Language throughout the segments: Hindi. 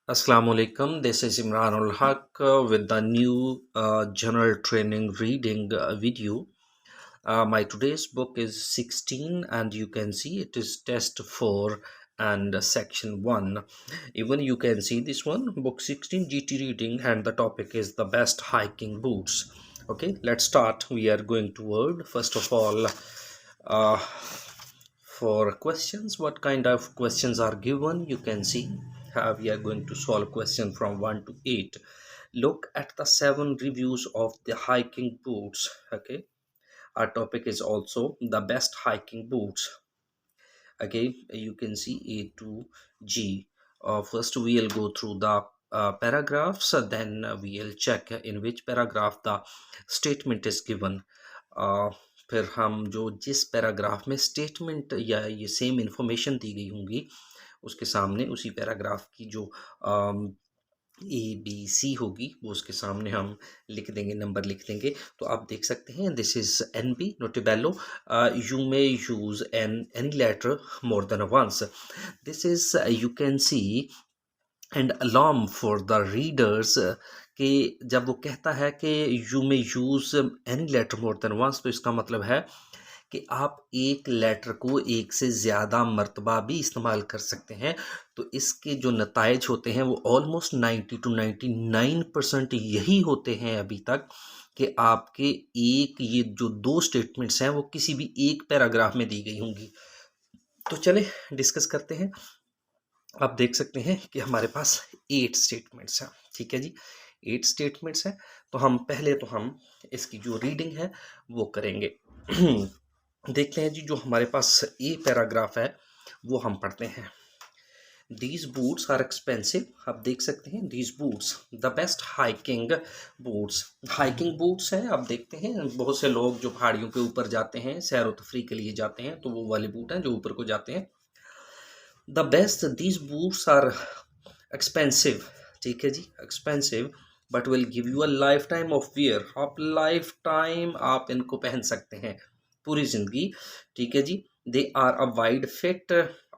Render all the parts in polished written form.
Assalamualaikum. This is Imran ul Haq with the new general training reading video. My today's book is 16, and you can see it is test 4 and section 1. Even you can see this one, book 16 GT reading, and the topic is the best hiking boots. Okay, let's start. We are going toward, first of all, uh, for questions. What kind of questions are given? You can see we are going to solve question from 1 to 8. Look at the 7 reviews of the hiking boots. Okay, our topic is also the best hiking boots. Okay, you can see A to G. First we'll go through the paragraphs, then we'll check in which paragraph the statement is given. uh, फिर हम जो जिस पैराग्राफ में स्टेटमेंट या ये सेम इंफॉर्मेशन दी गई होंगी उसके सामने उसी पैराग्राफ की जो ए बी सी होगी वो उसके सामने हम लिख देंगे, नंबर लिख देंगे। तो आप देख सकते हैं this is N B nota bene, you may use any letter more than once. This is you can see and alarm for the readers कि जब वो कहता है कि you may use any letter more than once, तो इसका मतलब है कि आप एक लेटर को एक से ज़्यादा मर्तबा भी इस्तेमाल कर सकते हैं। तो इसके जो नताइज होते हैं वो ऑलमोस्ट 90 to 99% यही होते हैं अभी तक कि आपके एक ये जो 2 स्टेटमेंट्स हैं वो किसी भी एक पैराग्राफ में दी गई होंगी। तो चले डिस्कस करते हैं। आप देख सकते हैं कि हमारे पास 8 स्टेटमेंट्स हैं। ठीक है जी, 8 स्टेटमेंट्स हैं। तो हम इसकी जो रीडिंग है वो करेंगे। देखते हैं जी, जो हमारे पास ए पैराग्राफ है वो हम पढ़ते हैं। These boots are expensive. आप देख सकते हैं these boots the best hiking boots. Hiking boots हैं। आप देखते हैं बहुत से लोग जो पहाड़ियों के ऊपर जाते हैं, सैर व तफरी के लिए जाते हैं, तो वो वाले बूट हैं जो ऊपर को जाते हैं। The best these boots are expensive. ठीक है जी, expensive but will give you a lifetime of wear. आप लाइफ टाइम आप इनको पहन सकते हैं, पूरी ज़िंदगी। ठीक है जी, they are a wide fit,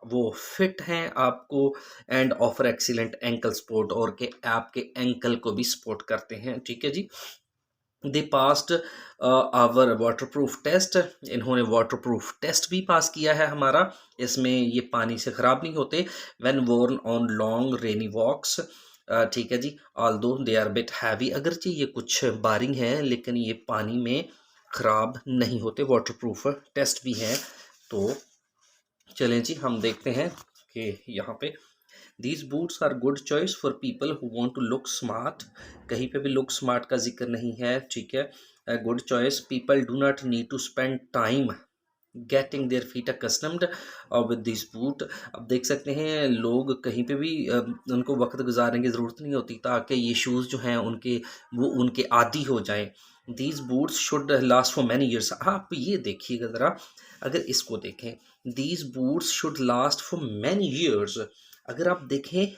वो फिट हैं आपको, and offer excellent ankle support, और के आपके एंकल को भी सपोर्ट करते हैं। ठीक है जी, they passed our waterproof test. इन्होंने वाटर प्रूफ टेस्ट भी पास किया है हमारा, इसमें ये पानी से ख़राब नहीं होते। When worn on long rainy walks. ठीक है जी, although they are bit heavy, अगरचे ये कुछ बारिंग है लेकिन ये पानी में ख़राब नहीं होते, वाटर प्रूफ टेस्ट भी हैं। तो चलें जी, हम देखते हैं कि यहाँ पे these boots are good choice for people who want to look smart. कहीं पे भी लुक स्मार्ट का जिक्र नहीं है। ठीक है, good choice. People do not need to spend time getting their feet accustomed with this boot. अब देख सकते हैं लोग कहीं पे भी उनको वक्त गुजारने की ज़रूरत नहीं होती ताकि ये शूज़ जो हैं वो उनके आदी हो जाएं। These boots should last for many years. आप ये देखिएगा ज़रा, अगर इसको देखें, these boots should last for many years. अगर आप देखें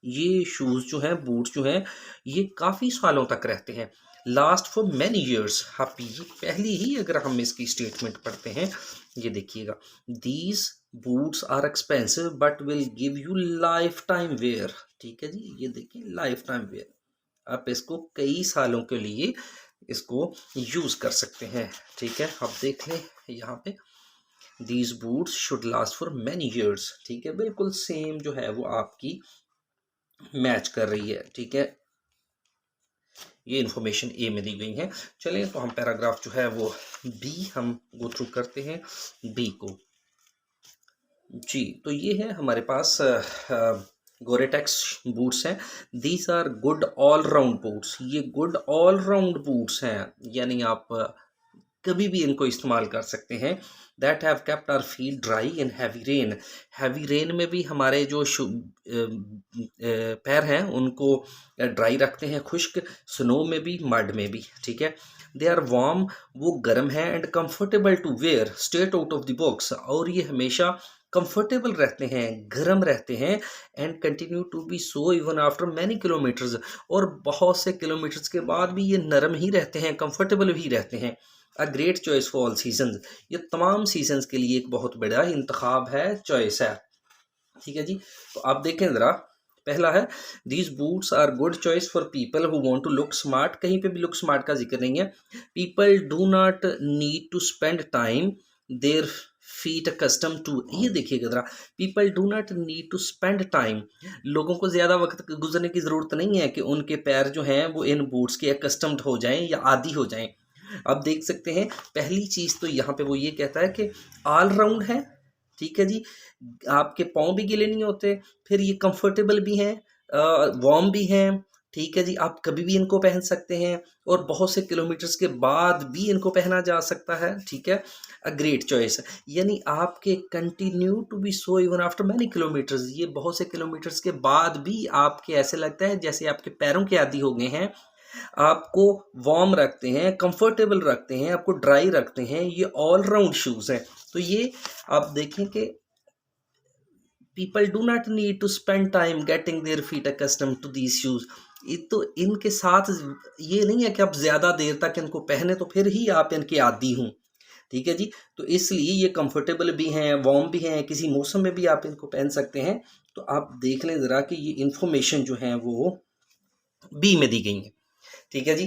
ये शूज़ जो हैं, बूट्स जो हैं, ये काफ़ी सालों तक रहते हैं, लास्ट फॉर मैनी ईयर्स। आप ये पहली ही अगर हम इसकी स्टेटमेंट पढ़ते हैं, ये देखिएगा, these boots are expensive but will give you lifetime wear. ठीक है जी, ये देखिए लाइफ टाइम वेयर, आप इसको कई सालों के लिए इसको यूज़ कर सकते हैं। ठीक है, आप देख लें यहाँ पे these boots should last for many years. ठीक है, बिल्कुल सेम जो है वो आपकी मैच कर रही है। ठीक है, ये इंफॉर्मेशन ए में दी गई है। चलिए तो हम पैराग्राफ जो है वो बी हम गो थ्रू करते हैं, बी को जी। तो ये है हमारे पास गोरेटेक्स बूट्स हैं। These are good all round boots. ये गुड ऑल राउंड बूट्स हैं, यानी आप कभी भी इनको इस्तेमाल कर सकते हैं। That have kept our feet dry in heavy rain. Heavy rain में भी हमारे जो पैर हैं उनको ड्राई रखते हैं, खुश्क, स्नो में भी, मड में भी। ठीक है, दे आर वार्म, वो गर्म है, and comfortable to wear straight out of the box, और ये हमेशा कंफर्टेबल रहते हैं, गर्म रहते हैं, and continue to be so even after many kilometres, और बहुत से किलोमीटर्स के बाद भी ये नरम ही रहते हैं, कंफर्टेबल भी रहते हैं। A great choice for all season, ये तमाम सीजन्स के लिए एक बहुत बड़ा इंतखाब है, चॉइस है। ठीक है जी, तो आप देखें ज़रा पहला है these boots are good choice for people who want to look smart, कहीं पे भी लुक स्मार्ट का जिक्र नहीं है। People do not need to spend time their feet custom to, ये देखिएगा जरा, people do not need to spend time, लोगों को ज़्यादा वक्त गुजरने की ज़रूरत नहीं है कि उनके पैर जो हैं वो इन बूट्स के कस्टम्ड हो जाएं या आदी हो जाएं। अब देख सकते हैं पहली चीज़ तो यहाँ पे वो ये कहता है कि ऑल राउंड है, ठीक है जी, आपके पाँव भी गीले नहीं होते, फिर ये कंफर्टेबल भी हैं, वार्म भी हैं, ठीक है जी, आप कभी भी इनको पहन सकते हैं और बहुत से किलोमीटर्स के बाद भी इनको पहना जा सकता है, ठीक है, अ ग्रेट चॉइस, यानी आपके continue to be so even after many kilometres, ये बहुत से किलोमीटर्स के बाद भी आपके ऐसे लगता है जैसे आपके पैरों के आदी हो गए हैं, आपको वार्म रखते हैं, कंफर्टेबल रखते हैं, आपको ड्राई रखते हैं, ये ऑल राउंड शूज़ हैं। तो ये आप देखें कि people do not need to spend time getting their feet accustom to these shoes, तो इनके साथ ये नहीं है कि आप ज़्यादा देर तक इनको पहने तो फिर ही आप इनके आदी हों, ठीक है जी, तो इसलिए ये कंफर्टेबल भी हैं, वार्म भी हैं, किसी मौसम में भी आप इनको पहन सकते हैं। तो आप देख लें ज़रा कि ये इंफॉर्मेशन जो है वो बी में दी गई है, ठीक है जी।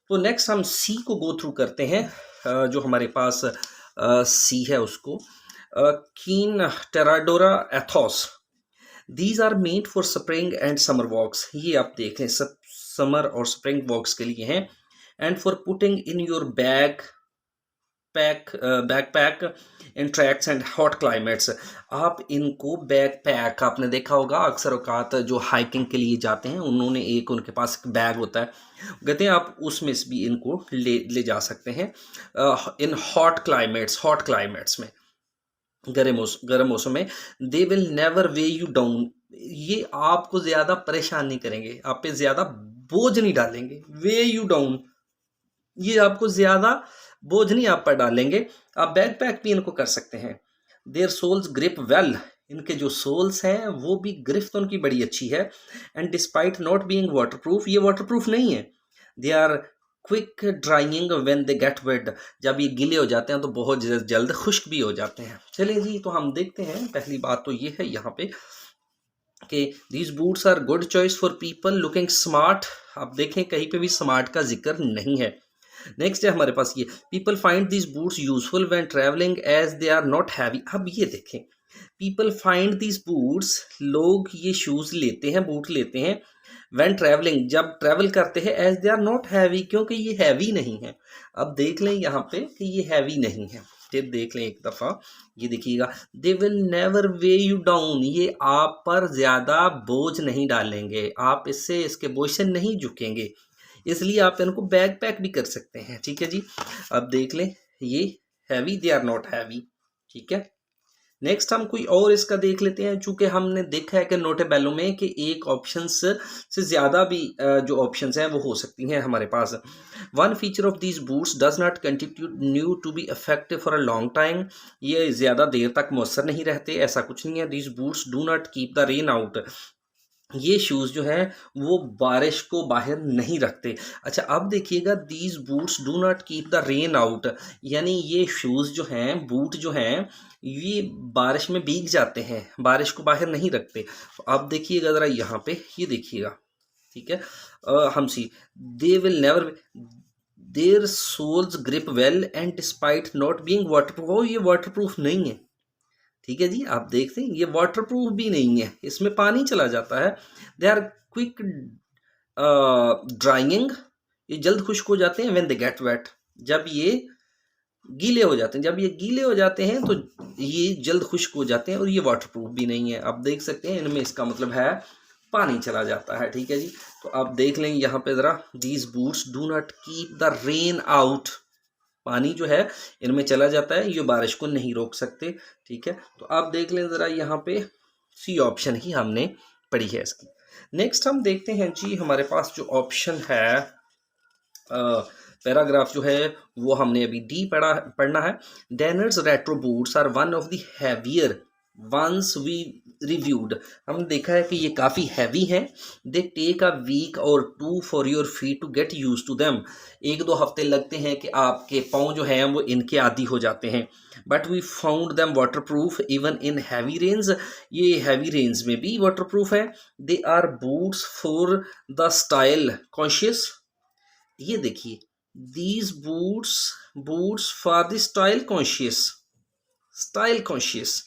तो नेक्स्ट हम सी को गो थ्रू करते हैं, जो हमारे पास सी है उसको, Keen Terradora Ethos, these are made for spring and summer walks, ये आप देख लें सब समर और स्प्रिंग वॉक्स के लिए हैं, and for putting in your backpack in tracks and hot climates, आप इनको बैकपैक, आपने देखा होगा अक्सर औकात जो हाइकिंग के लिए जाते हैं उन्होंने एक उनके पास एक बैग होता है, कहते हैं आप उसमें से भी इनको ले जा सकते हैं इन हॉट क्लाइमेट्स में, गर्म मौसम में, दे will never way you down, ये आपको ज़्यादा परेशान नहीं करेंगे, आप पे ज़्यादा बोझ नहीं डालेंगे, वे यू डाउन, ये आपको ज़्यादा बोझ नहीं आप पर डालेंगे, आप बैकपैक भी इनको कर सकते हैं। देयर सोल्स ग्रिप वेल, इनके जो सोल्स हैं वो भी ग्रिप तो उनकी बड़ी अच्छी है, and despite not being waterproof, ये वाटरप्रूफ नहीं है, they are quick drying when they get wet, जब ये गीले हो जाते हैं तो बहुत जल्द खुश्क भी हो जाते हैं। चलिए जी, तो हम देखते हैं, पहली बात तो ये है यहाँ पे कि these boots are good choice for people looking smart, आप देखें कहीं पे भी स्मार्ट का जिक्र नहीं है। नेक्स्ट है हमारे पास ये, people find this boots useful when travelling as they are not heavy, अब ये देखें पीपल फाइंड दिस बूट्स, लोग ये शूज़ लेते हैं, बूट लेते हैं, व्हेन ट्रैवलिंग, जब ट्रैवल करते हैं, as they are not heavy, क्योंकि ये हैवी नहीं है। अब देख लें यहाँ पे कि ये हैवी नहीं है, फिर देख लें एक दफ़ा, ये देखिएगा, दे will never way you down, ये आप पर ज़्यादा बोझ नहीं डालेंगे, आप इससे इसके बोझ से नहीं झुकेंगे, इसलिए आप इनको बैग पैक भी कर सकते हैं, ठीक है जी। अब देख लें ये heavy, they are not heavy, ठीक है। नेक्स्ट हम कोई और इसका देख लेते हैं, चूंकि हमने देखा है कि नोटेबेलो में कि एक ऑप्शन से ज़्यादा भी जो ऑप्शंस हैं वो हो सकती हैं हमारे पास। One feature of these boots does not continue to be effective for a long time, ये ज़्यादा देर तक मौसर नहीं रहते, ऐसा कुछ नहीं है। These boots do not keep the rain out, ये शूज़ जो हैं वो बारिश को बाहर नहीं रखते। अच्छा अब देखिएगा, these boots do not keep the rain out, यानी ये शूज़ जो हैं, बूट जो हैं, ये बारिश में भीग जाते हैं, बारिश को बाहर नहीं रखते। तो आप देखिएगा ज़रा यहाँ पे, ये देखिएगा, ठीक है, हम सी, they will never, their soles grip well and despite not being waterproof, ये वाटरप्रूफ नहीं है, ठीक है जी। आप देखते हैं ये वाटरप्रूफ भी नहीं है, इसमें पानी चला जाता है। दे आर क्विक ड्राइंग, ये जल्द खुश्क हो जाते हैं। व्हेन दे गेट वेट, जब ये गीले हो जाते हैं, जब ये गीले हो जाते हैं तो ये जल्द खुश्क हो जाते हैं, और ये वाटरप्रूफ भी नहीं है। आप देख सकते हैं इनमें, इसका मतलब है पानी चला जाता है, ठीक है जी। तो आप देख लें यहाँ पे ज़रा, these boots do not keep the rain out, पानी जो है इनमें चला जाता है, ये बारिश को नहीं रोक सकते, ठीक है। तो आप देख लें ज़रा यहाँ पे, सी ऑप्शन ही हमने पढ़ी है इसकी। नेक्स्ट हम देखते हैं जी, हमारे पास जो ऑप्शन है, पैराग्राफ जो है वो हमने अभी डी पढ़ना है। Danners retro boots are one of the heavier ones we reviewed, हमने देखा है कि ये काफ़ी हैवी हैं। They take a week or two for your feet to get used to them, 1-2 हफ्ते लगते हैं कि आपके पाँव जो हैं वो इनके आदी हो जाते हैं। But we found them waterproof even in heavy range, ये हैवी रेंज में भी वाटर प्रूफ है। They are boots for the style conscious, ये देखिए, these boots, boots for the style conscious, style conscious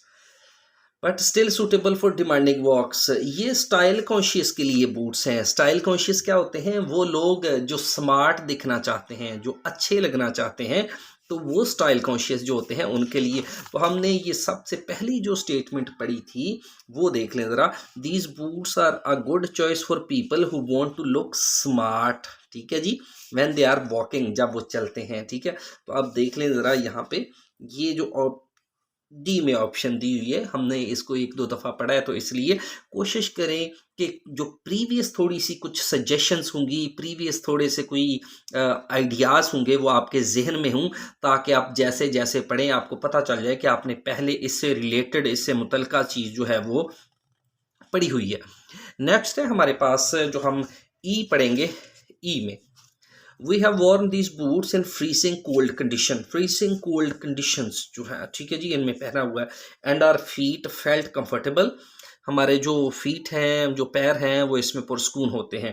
but still suitable for demanding walks, ये स्टाइल कॉन्शियस के लिए बूट्स हैं। स्टाइल कॉन्शियस क्या होते हैं? वो लोग जो स्मार्ट दिखना चाहते हैं, जो अच्छे लगना चाहते हैं, तो वो स्टाइल कॉन्शियस जो होते हैं उनके लिए। तो हमने ये सबसे पहली जो स्टेटमेंट पढ़ी थी वो देख लें ज़रा। These boots are a good choice for people who want to look smart, ठीक है जी, व्हेन दे आर वॉकिंग, जब वो चलते हैं, ठीक है। तो अब देख लें ज़रा यहाँ पे, ये जो डी में ऑप्शन दी हुई है, हमने इसको 1-2 दफ़ा पढ़ा है, तो इसलिए कोशिश करें कि जो प्रीवियस थोड़ी सी कुछ सजेशंस होंगी, प्रीवियस थोड़े से कोई आइडियाज़ होंगे, वो आपके जहन में हों, ताकि आप जैसे जैसे पढ़ें आपको पता चल जाए कि आपने पहले इससे रिलेटेड, इससे मुतल्लिका चीज़ जो है वो पढ़ी हुई है। नेक्स्ट है हमारे पास जो हम ई पढ़ेंगे, ई में we have worn these boots in freezing cold condition, freezing cold conditions जो है, ठीक है जी, इनमें पहना हुआ है। And our feet felt comfortable, हमारे जो फीट हैं, जो पैर हैं, वो इसमें पुरस्कून होते हैं।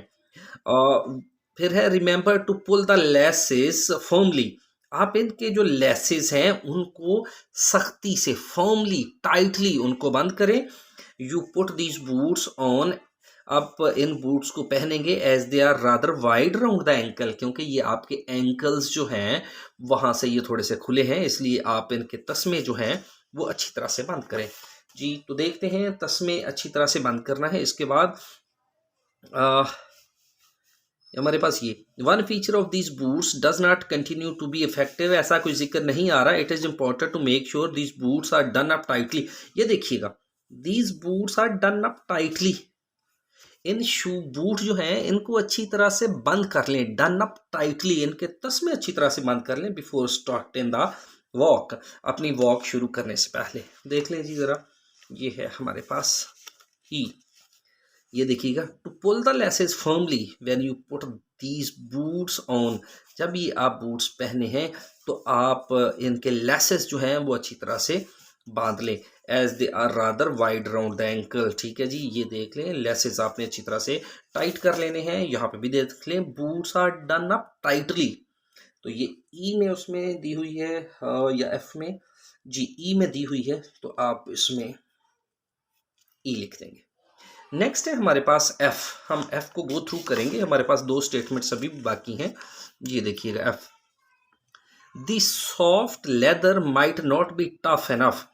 फिर है remember to pull the laces firmly, आप इनके जो लेसेस हैं उनको सख्ती से, फर्मली, टाइटली उनको बंद करें। You put these boots on, आप इन बूट्स को पहनेंगे as they are rather wide round the ankle, क्योंकि ये आपके एंकल्स जो हैं वहाँ से ये थोड़े से खुले हैं, इसलिए आप इनके तस्मे जो हैं वो अच्छी तरह से बंद करें जी। तो देखते हैं, तस्मे अच्छी तरह से बंद करना है। इसके बाद हमारे पास ये one feature of this boots does not continue to be effective, ऐसा कोई जिक्र नहीं आ रहा। It is important to make sure this boots are done up tightly, ये देखिएगा, these boots are done up tightly, इन शू बूट जो हैं इनको अच्छी तरह से बंद कर लें, डन अप टाइटली, इनके तस्मे अच्छी तरह से बंद कर लें before start in the walk, अपनी वॉक शुरू करने से पहले। देख लें जी ज़रा, ये है हमारे पास ही, ये देखिएगा, to pull the laces firmly when you put these boots on, जब ये आप बूट्स पहने हैं तो आप इनके लेसेस जो हैं वो अच्छी तरह से बांध लें, as they are rather wide round the ankle, ठीक है जी। ये देख लें, लेसेस आपने अच्छी तरह से टाइट कर लेने हैं। यहाँ पे भी देख लें, boots are done up tightly, तो ये ई में उसमें दी हुई है, या एफ में जी, ई में दी हुई है, तो आप इसमें ई लिख देंगे। नेक्स्ट है हमारे पास एफ, हम एफ को गो थ्रू करेंगे, हमारे पास 2 स्टेटमेंट्स अभी बाकी हैं। ये देखिएगा F, the soft leather might not be tough enough,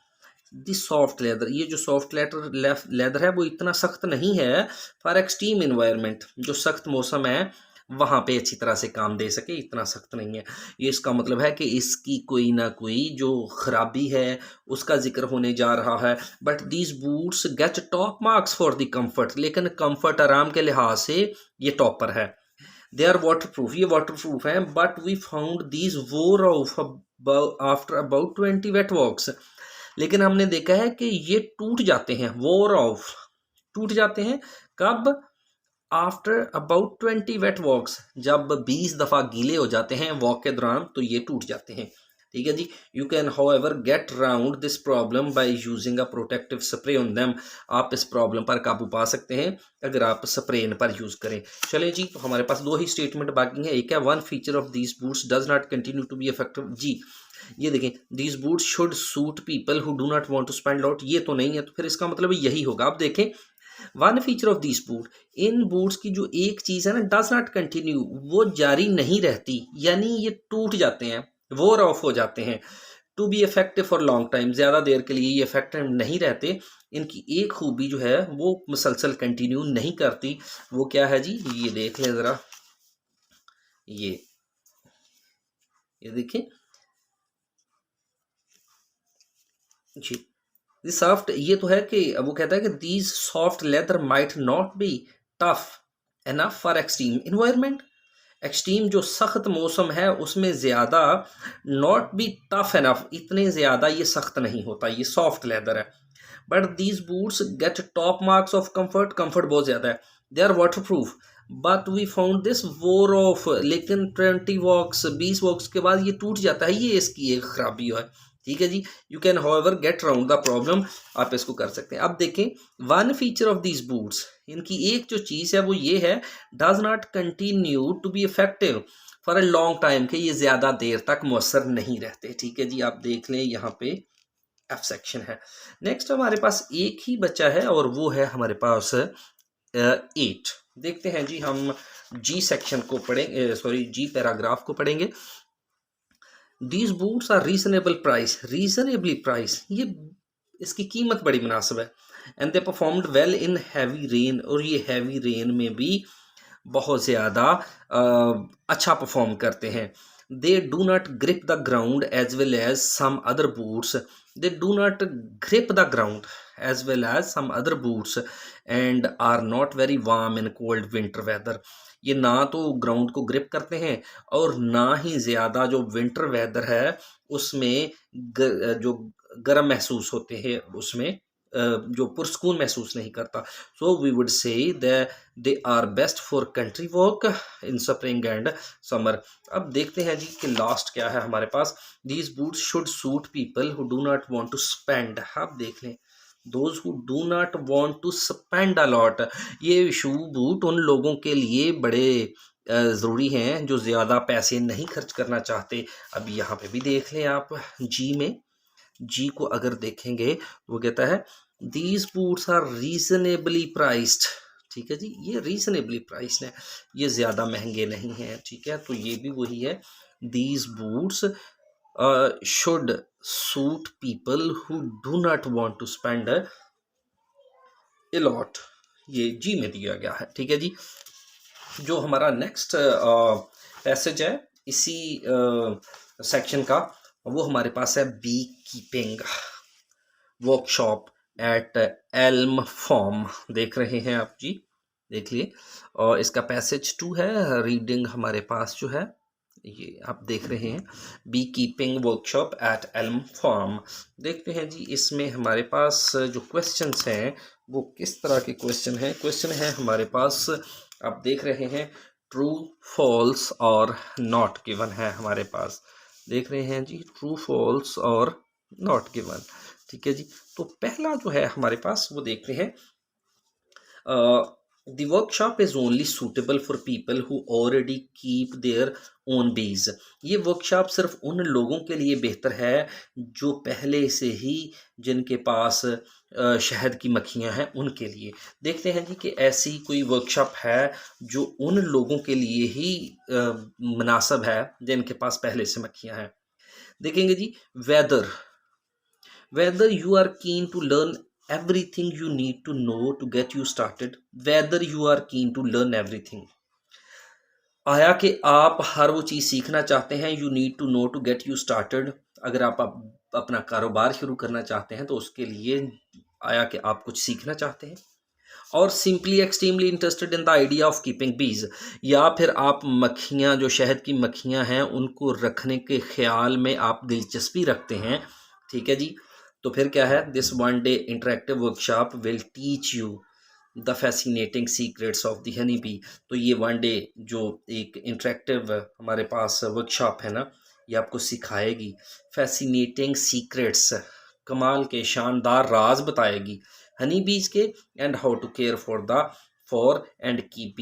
the soft leather, ये जो सॉफ्ट लेदर है वो इतना सख्त नहीं है फॉर एक्सट्रीम इन्वायरमेंट, जो सख्त मौसम है वहाँ पे अच्छी तरह से काम दे सके, इतना सख्त नहीं है। ये इसका मतलब है कि इसकी कोई ना कोई जो खराबी है उसका जिक्र होने जा रहा है। But these boots get top marks for the comfort, लेकिन कंफर्ट, आराम के लिहाज से ये टॉपर है। दे आर वाटर प्रूफ, ये वाटर प्रूफ है। But we found these wore off after about 20 wet walks, लेकिन हमने देखा है कि ये टूट जाते हैं, वोर ऑफ, टूट जाते हैं कब? आफ्टर अबाउट 20 वेट वॉक्स, जब 20 दफ़ा गीले हो जाते हैं वॉक के दौरान तो ये टूट जाते हैं, ठीक है जी। You can however get round this problem by using a protective spray on them, आप इस प्रॉब्लम पर काबू पा सकते हैं अगर आप स्प्रे इन पर यूज़ करें। चलें जी, तो हमारे पास 2 ही स्टेटमेंट बाकी हैं। एक है one feature of these boots does not continue to be effective, जी ये देखें, these boots should suit people who do not want to spend lot, ये तो नहीं है, तो फिर इसका मतलब यही होगा। आप देखें, one feature of this boot, in boots की जो एक चीज़ है ना, डज नॉट कंटिन्यू, वो जारी नहीं रहती, यानी ये टूट जाते हैं, वोर ऑफ हो जाते हैं। To be effective for long time, ज़्यादा देर के लिए ये इफेक्टिव नहीं रहते। इनकी एक खूबी जो है वो मुसलसल कंटिन्यू नहीं करती, वो क्या है जी, ये देख लें ज़रा, ये देखें जी, सॉफ्ट, ये तो है कि वो कहता है कि these soft leather might not be tough enough for extreme environment, extreme जो सख्त मौसम है उसमें ज़्यादा, नॉट बी टफ एनफ, इतने ज़्यादा ये सख्त नहीं होता, ये सॉफ्ट लेदर है। But these boots get top marks of comfort, comfort बहुत ज़्यादा है, they are waterproof, but we found this wore off, लेकिन 20 वॉक्स 20 वॉक्स के बाद ये टूट जाता है, ये इसकी एक खराबी है। ठीक है जी, you can however get around the problem, आप इसको कर सकते हैं। अब देखें one feature of these boots, इनकी एक जो चीज़ है वो ये है, does not continue to be effective for a long time, के ये ज़्यादा देर तक मौसर नहीं रहते। ठीक है जी, आप देख लें यहाँ पे एफ सेक्शन है। नेक्स्ट हमारे पास एक ही बच्चा है और वो है हमारे पास 8। देखते हैं जी, हम जी सेक्शन को पढ़ेंगे, सॉरी जी पैराग्राफ को पढ़ेंगे। These boots are reasonable price, reasonably price, ये इसकी कीमत बड़ी मुनासिब है। And they performed well in heavy rain, और ये हैवी रेन में भी बहुत ज़्यादा अच्छा परफॉर्म करते हैं। They do not grip the ground as well as some other boots, they do not grip the ground as well as some other boots and are not very warm in cold winter weather. ये ना तो ग्राउंड को ग्रिप करते हैं और ना ही ज़्यादा जो विंटर वेदर है उसमें जो गर्म महसूस होते हैं उसमें जो पुरस्कून महसूस नहीं करता। सो we would say they are best for country walk in spring and summer. अब देखते हैं जी कि लास्ट क्या है हमारे पास। These boots should suit people who do not want to spend. आप देख लें, those who do not want to spend a lot, ये शू बूट उन लोगों के लिए बड़े ज़रूरी हैं जो ज़्यादा पैसे नहीं खर्च करना चाहते। अब यहाँ पे भी देख लें आप, जी में, जी को अगर देखेंगे वो कहता है these boots are reasonably priced. ठीक है जी, ये रीजनेबली प्राइस्ड है, ये ज़्यादा महंगे नहीं हैं। ठीक है, तो ये भी वही है, these boots should suit people who do not want to spend a lot, ये जी में दिया गया है। ठीक है जी, जो हमारा नेक्स्ट पैसेज है इसी सेक्शन का, वो हमारे पास है beekeeping workshop at Elm Farm. देख रहे हैं आप जी, देख लिए, और इसका पैसेज 2 है। रीडिंग हमारे पास जो है ये आप देख रहे हैं, beekeeping workshop at Elm Farm. देखते हैं जी, इसमें हमारे पास जो क्वेश्चंस हैं वो किस तरह के क्वेश्चन हैं। क्वेश्चन है हमारे पास, आप देख रहे हैं, ट्रू फॉल्स और नॉट गिवन है हमारे पास। देख रहे हैं जी, ट्रू फॉल्स और नॉट गिवन। ठीक है जी, तो पहला जो है हमारे पास वो देखते हैं, the workshop is only suitable for people who already keep their own बीज। ये वर्कशॉप सिर्फ उन लोगों के लिए बेहतर है जो पहले से ही, जिनके पास शहद की मक्खियाँ हैं उनके लिए। देखते हैं जी कि ऐसी कोई वर्कशॉप है जो उन लोगों के लिए ही मुनासिब है जिनके पास पहले से मक्खियाँ हैं। देखेंगे जी, whether you are keen to learn everything you need to know to get you started, whether you are keen to learn everything, आया कि आप हर वो चीज़ सीखना चाहते हैं, you need to know to get you started, अगर आप अपना कारोबार शुरू करना चाहते हैं तो उसके लिए आया कि आप कुछ सीखना चाहते हैं, और simply extremely interested in the idea of keeping बीज, या फिर आप मक्खियाँ, जो शहद की मक्खियाँ हैं उनको रखने के ख्याल में आप दिलचस्पी रखते हैं। ठीक है जी, तो फिर क्या है, this one day interactive workshop will teach you the fascinating secrets of the honey B. तो ये वन डे जो एक इंटरेक्टिव हमारे पास वर्कशॉप है ना, ये आपको सिखाएगी फैसिनेटिंग सीक्रेट्स, कमाल के शानदार राज बताएगी हनी बीज के, and how to care for and keep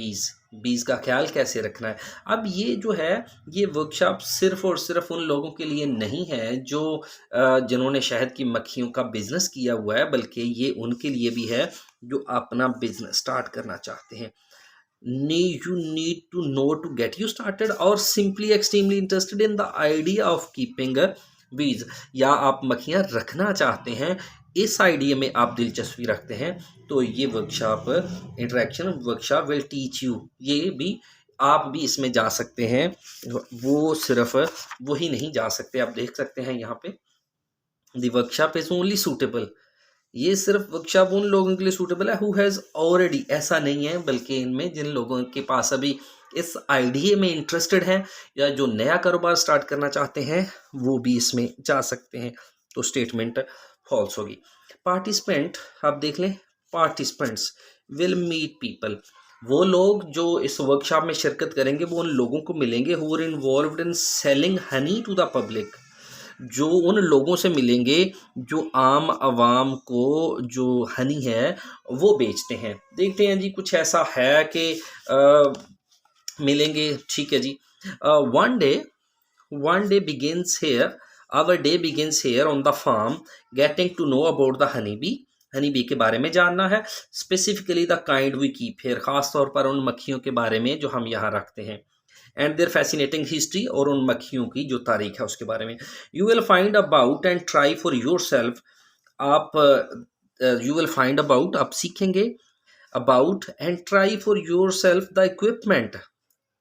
bees का ख्याल कैसे रखना है। अब ये जो है, ये वर्कशॉप सिर्फ और सिर्फ उन लोगों के लिए नहीं है जो जिन्होंने शहद की मक्खियों का बिजनेस किया हुआ है, बल्कि ये उनके लिए भी है जो अपना बिजनेस स्टार्ट करना चाहते हैं। You need to know to get you started, और simply extremely interested in the idea of keeping bees, या आप मक्खियाँ रखना चाहते हैं, इस आइडिया में आप दिलचस्पी रखते हैं, तो ये workshop, interaction workshop will teach you, ये भी आप भी इसमें जा सकते हैं। वो सिर्फ वही नहीं जा सकते, आप देख सकते हैं यहाँ पे, the workshop is only suitable, ये सिर्फ वर्कशॉप उन लोगों के लिए सूटेबल है हु हैज़ ऑलरेडी, ऐसा नहीं है, बल्कि इनमें जिन लोगों के पास अभी इस आइडिया में इंटरेस्टेड हैं या जो नया कारोबार स्टार्ट करना चाहते हैं वो भी इसमें जा सकते हैं। तो स्टेटमेंट फॉल्स होगी। पार्टिसिपेंट, आप देख लें, पार्टिसिपेंट्स विल मीट पीपल, वो लोग जो इस वर्कशॉप में शिरकत करेंगे वो उन लोगों को मिलेंगे who are involved in selling honey to the public, जो उन लोगों से मिलेंगे जो आम आवाम को जो हनी है वो बेचते हैं। देखते हैं जी, कुछ ऐसा है कि मिलेंगे, ठीक है जी। One day begins here, our day begins here on the farm, getting to know about the honey bee, honey bee के बारे में जानना है, specifically the kind we keep here, खास तौर पर उन मक्खियों के बारे में जो हम यहाँ रखते हैं, एंड देयर फैसिनेटिंग हिस्ट्री, और उन मक्खियों की जो तारीख है उसके बारे में। You will find about and try for yourself, आप यू विल फाइंड अबाउट, आप सीखेंगे, about and try for yourself the equipment,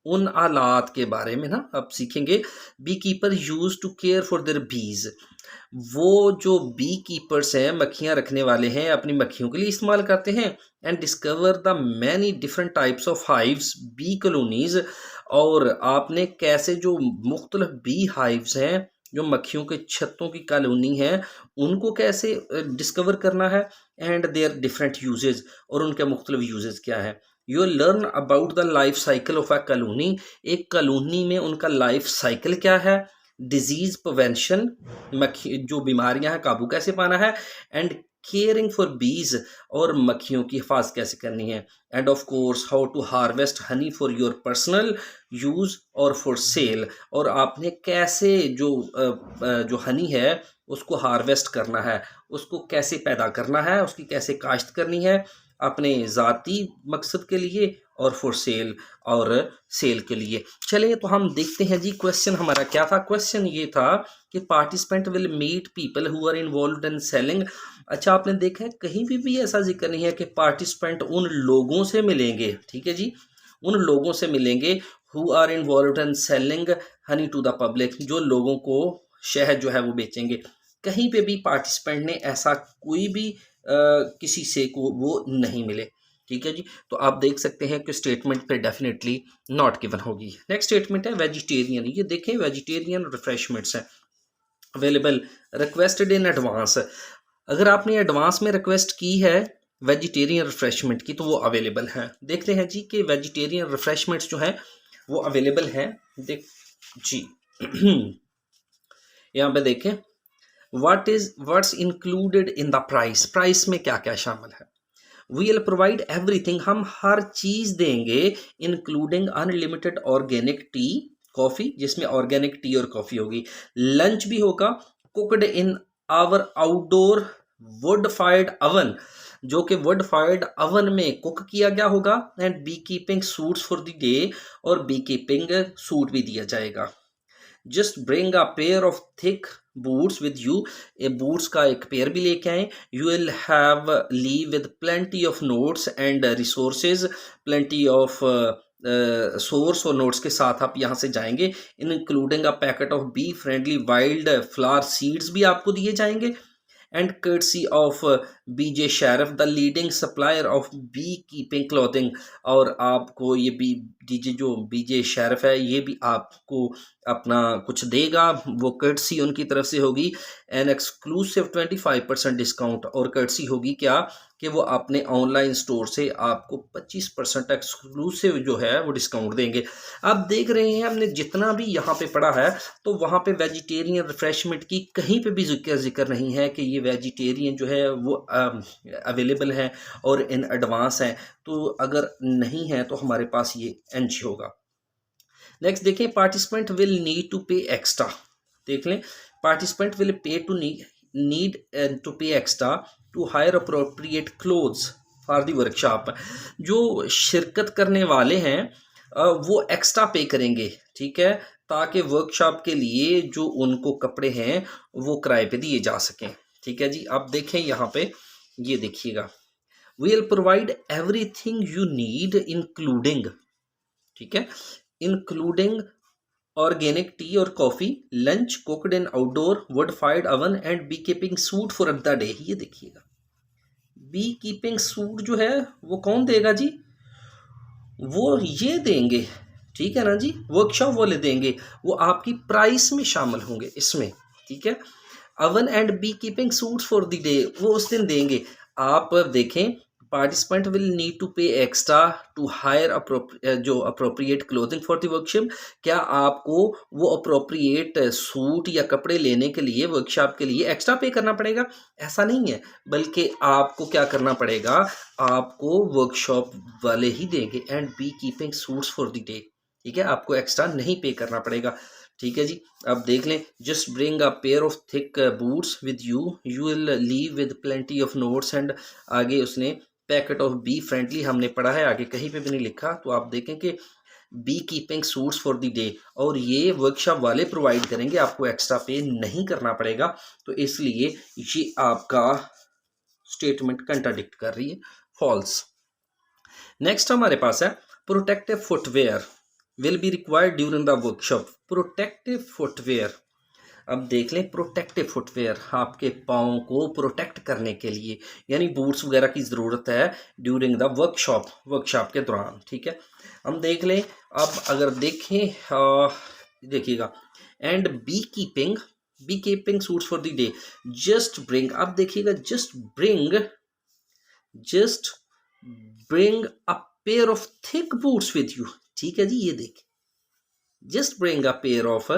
उन आलात के बारे में ना आप सीखेंगे। Beekeeper use to care for their bees, वो जो बी कीपर्स हैं, मक्खियाँ रखने वाले हैं, अपनी मक्खियों के लिए इस्तेमाल करते हैं। And discover the many different types of hives, bee colonies, और आपने कैसे जो मुख्तलिफ बी हाइव्स हैं, जो मक्खियों के छत्तों की कॉलोनी है, उनको कैसे डिस्कवर करना है, एंड देयर डिफरेंट यूजेज, और उनके मुख्तलिफ यूजेज क्या है। You learn about the life cycle of a colony, एक कॉलोनी में उनका लाइफ साइकिल क्या है, डिजीज प्रिवेंशन, मक्खी जो बीमारियां हैं काबू कैसे पाना है, एंड केयरिंग फॉर बीज, और मक्खियों की हिफाजत कैसे करनी है, and of course how to harvest honey for your personal use और फॉर सेल, और आपने कैसे जो हनी है उसको हार्वेस्ट करना है, उसको कैसे पैदा करना है, उसकी कैसे काश्त करनी है अपने ज़ाती मकसद के लिए और फॉर सेल, और सेल के लिए। चलिए तो हम देखते हैं जी, क्वेश्चन हमारा क्या था। क्वेश्चन ये था कि participant will meet people who are involved in selling. अच्छा, आपने देखा है कहीं भी ऐसा जिक्र नहीं है कि पार्टिसिपेंट उन लोगों से मिलेंगे, ठीक है जी, उन लोगों से मिलेंगे who are involved in selling honey to the public, जो लोगों को शहद जो है वो बेचेंगे। कहीं पे भी पार्टिसिपेंट ने ऐसा कोई भी किसी से को वो नहीं मिले, ठीक है जी। तो आप देख सकते हैं कि स्टेटमेंट पे डेफिनेटली नॉट गिवन होगी। नेक्स्ट स्टेटमेंट है वेजिटेरियन, ये देखें वेजिटेरियन रिफ्रेशमेंट्स हैं अवेलेबल, रिक्वेस्टेड इन एडवांस, अगर आपने एडवांस में रिक्वेस्ट की है वेजिटेरियन रिफ्रेशमेंट की तो वो अवेलेबल हैं। देखते हैं जी कि वेजिटेरियन रिफ्रेशमेंट्स जो हैं वो अवेलेबल हैं, देख जी यहाँ पे देखें what's included in the price, price में क्या क्या शामिल है। वी विल प्रोवाइड एवरीथिंग, हम हर चीज़ देंगे, including unlimited organic tea, coffee जिसमें ऑर्गेनिक टी और कॉफ़ी होगी, लंच भी होगा, cooked in our outdoor wood fired oven, जो कि वुड फायर्ड अवन में कुक किया गया होगा, and beekeeping suits for the day, और बी कीपिंग सूट भी दिया जाएगा। Just bring a pair of thick boots with you, ए बूट्स का एक पेयर भी लेके आए। You will have leave with plenty of notes and resources, plenty of source और नोट्स के साथ आप यहाँ से जाएंगे, including a packet of bee friendly wild flower seeds भी आपको दिए जाएंगे, and courtesy of BJ Sherriff the leading supplier of beekeeping clothing, और आपको ये बी डीजे जो बीजे शेरफ है ये भी आपको अपना कुछ देगा, वो कर्सी उनकी तरफ से होगी, एन एक्सक्लूसिव 25% डिस्काउंट, और कर्सी होगी क्या कि वो अपने ऑनलाइन स्टोर से आपको 25% एक्सक्लूसिव जो है वो डिस्काउंट देंगे। आप देख रहे हैं हमने जितना भी यहाँ पे पढ़ा है तो वहाँ पे वेजिटेरियन रिफ्रेशमेंट की कहीं पे भी जिक्र नहीं है कि ये वेजिटेरियन जो है वो अवेलेबल है और इन एडवांस है, तो अगर नहीं है तो हमारे पास ये एनजी होगा। नेक्स्ट देखें, participant will need to pay extra, देख लें, participant will pay to need to pay extra to hire appropriate clothes for the workshop, जो शिरकत करने वाले हैं वो एक्स्ट्रा पे करेंगे, ठीक है, ताकि वर्कशॉप के लिए जो उनको कपड़े हैं वो किराए पे दिए जा सकें, ठीक है जी। आप देखें यहाँ पे, ये देखिएगा, we will provide everything you need including, ठीक है, इंक्लूडिंग ऑर्गेनिक टी और coffee, lunch cooked in outdoor wood fired oven, and beekeeping suit for the day. ये देखिएगा, बी कीपिंग सूट जो है वो कौन देगा जी, वो ये देंगे, ठीक है ना जी, वर्कशॉप वाले देंगे, वो आपकी प्राइस में शामिल होंगे इसमें, ठीक है। Oven and beekeeping suits for the day, वो उस दिन देंगे। आप देखें, participant will need to pay extra to hire जो appropriate clothing for the workshop. क्या आपको वो अप्रोप्रिएट सूट या कपड़े लेने के लिए वर्कशॉप के लिए एक्स्ट्रा पे करना पड़ेगा? ऐसा नहीं है, बल्कि आपको क्या करना पड़ेगा, आपको वर्कशॉप वाले ही देंगे। And beekeeping suits for the day, ठीक है, आपको एक्स्ट्रा नहीं पे करना पड़ेगा। ठीक है जी, अब देख लें, just bring a pair of thick boots with you, you will leave with plenty of notes and आगे उसने पैकेट ऑफ बी फ्रेंडली हमने पढ़ा है, आगे कहीं पे भी नहीं लिखा। तो आप देखें कि beekeeping suits for the day, और ये वर्कशॉप वाले प्रोवाइड करेंगे, आपको एक्स्ट्रा पे नहीं करना पड़ेगा। तो इसलिए ये आपका स्टेटमेंट कंट्राडिक्ट कर रही है, फॉल्स। नेक्स्ट हमारे पास है protective footwear will be required during the workshop. Protective footwear, अब देख लें, प्रोटेक्टिव फुटवेयर आपके पाँव को प्रोटेक्ट करने के लिए, यानी बूट्स वगैरह की ज़रूरत है ड्यूरिंग द वर्कशॉप के दौरान। ठीक है, हम देख लें, अब अगर देखें, देखिएगा, and beekeeping suits for the day, just bring, अब देखिएगा, just bring a pair of thick boots with you. ठीक है जी, ये देख, just bring a pair of,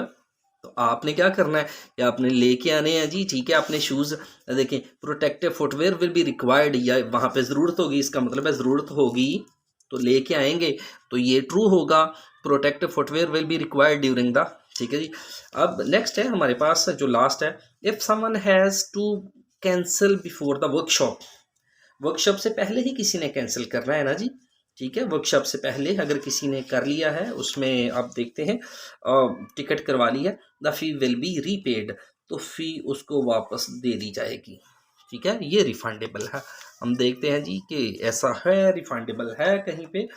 तो आपने क्या करना है, या आपने लेके आने हैं जी। ठीक है, आपने शूज़ देखें, protective footwear will be required, या वहाँ पे ज़रूरत होगी, इसका मतलब है ज़रूरत होगी तो लेके आएंगे, तो ये ट्रू होगा, protective footwear will be required during the. ठीक है जी, अब नेक्स्ट है हमारे पास जो लास्ट है, if someone has to cancel before the workshop से पहले ही किसी ने कैंसिल करना है ना जी। ठीक है, वर्कशॉप से पहले अगर किसी ने कर लिया है, उसमें आप देखते हैं टिकट करवा लिया, the fee will be repaid, तो फी उसको वापस दे दी जाएगी। ठीक है, ये रिफंडेबल है। हम देखते हैं जी कि ऐसा है, रिफंडेबल है कहीं पे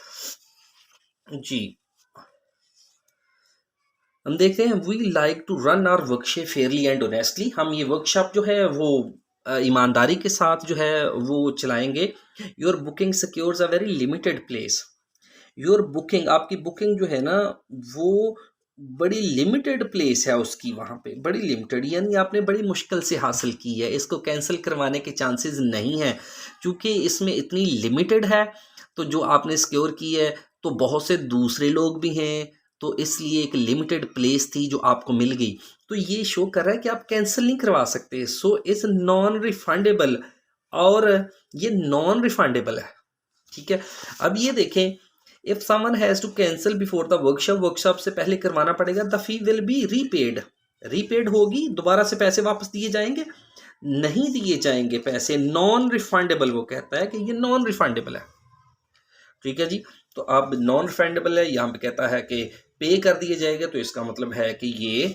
जी। हम देखते हैं, we like to run our workshop fairly and honestly, हम ये वर्कशॉप जो है वो ईमानदारी के साथ जो है वो चलाएंगे। Your booking secures a very limited place, your booking, आपकी बुकिंग जो है ना वो बड़ी लिमिटेड प्लेस है उसकी, वहाँ पे बड़ी लिमिटेड, यानी आपने बड़ी मुश्किल से हासिल की है, इसको कैंसिल करवाने के चांसेस नहीं हैं, क्योंकि इसमें इतनी लिमिटेड है। तो जो आपने सिक्योर की है, तो बहुत से दूसरे लोग भी हैं, तो इसलिए एक लिमिटेड प्लेस थी जो आपको मिल गई, तो ये शो कर रहा है कि आप कैंसिल नहीं करवा सकते। सो इज नॉन रिफंडेबल, और ये नॉन रिफंडेबल है। ठीक है, अब ये देखें, if someone has to cancel before the workshop से पहले करवाना पड़ेगा, the fee will be repaid होगी, दोबारा से पैसे वापस दिए जाएंगे? नहीं दिए जाएंगे पैसे, नॉन रिफंडेबल, वो कहता है कि ये नॉन रिफंडेबल है। ठीक है जी, तो अब नॉन रिफंडेबल है, यहाँ पे कहता है कि पे कर दिए जाएंगे, तो इसका मतलब है कि ये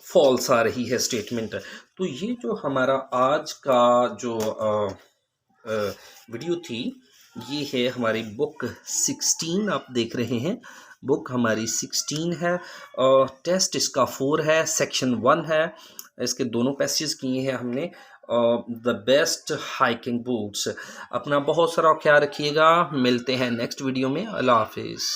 फॉल्स आ रही है स्टेटमेंट। तो ये जो हमारा आज का जो वीडियो थी, ये है हमारी बुक 16, आप देख रहे हैं, बुक हमारी 16 है, टेस्ट इसका 4 है, सेक्शन 1 है, इसके दोनों पैसेज किए हैं हमने। The best hiking boots. अपना बहुत सारा ख्याल रखिएगा, मिलते हैं नेक्स्ट वीडियो में, अल्लाह हाफिज़।